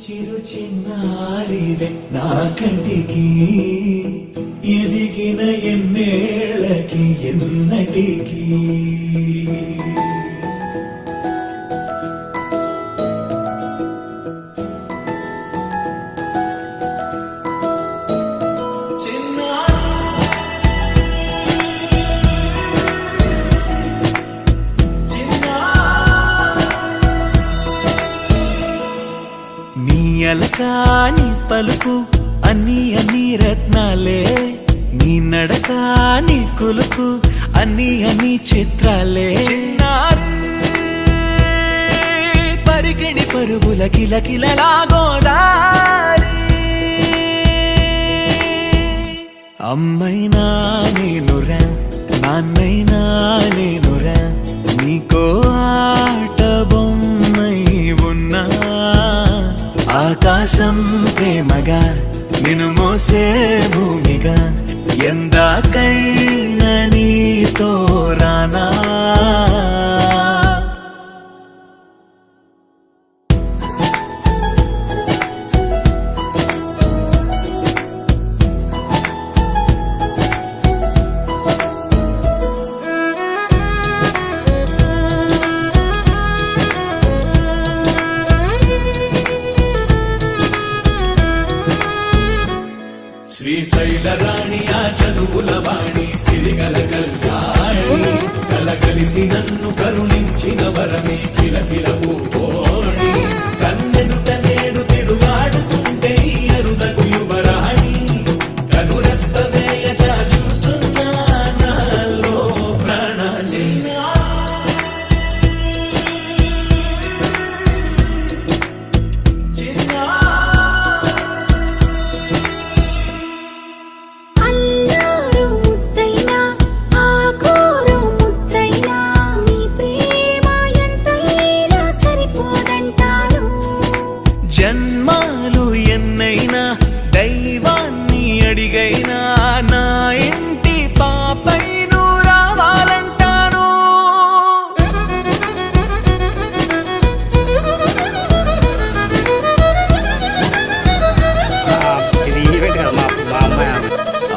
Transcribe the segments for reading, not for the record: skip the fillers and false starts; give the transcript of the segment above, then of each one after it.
చిరు చిన్నారివే నా కంటికి ఎదిగిన ఎన్నేళ్ళకి ఎన్నటికి అలకాని పలుకు అన్ని అన్ని రత్నాలే నీ నడకాని కులుకు అన్ని అన్ని చిత్రాలే పరికిణి పరుగుల కిలకిలలా గోదారి అమ్మైనా నేనురా నాన్నైనా నేనురా నీకో ఆట బొమ్మై ఉన్నా ఆకాశం ప్రేమగా నిన్ను మోసే భూమిగా ఎందాకైనా నీతో రానా శ్రీశైల రాణి ఆ చదువుల వాణి సిరిగల కల్యాణి కలగలిసి నన్ను కరుణించిన వరమే కిలకిల పూకోణి కన్నెదుట నేడు తిరుగాడుతుంటే అరుదకు యువరాణి కనురెత్త వేయట చూస్తున్నా నాలో ప్రాణ జన్మాలు ఎన్నైనా దైవాన్ని అడిగైనా నా ఇంటి పాపై నువ్వు రావాలంటాను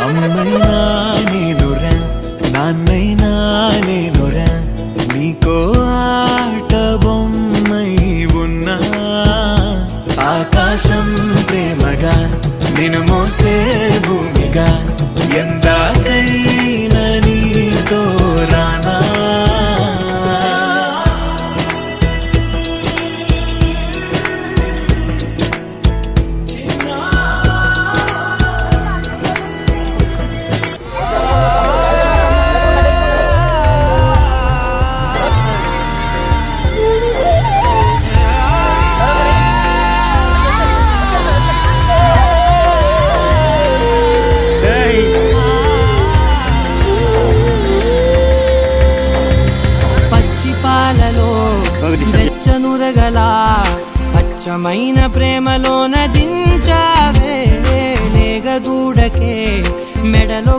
అమ్మైనా నేనురా నాన్నైనా నేనురా నీకో ఆట బొమ్మై ఉన్నా ఆకాశం ప్రేమగా నిన్ను మోసే భూమిగా ఎందాకైనా నీతో రానా వెచ్చనురగల అచ్చమైన ప్రేమలో నదించావే లేగదూడకే మెడలో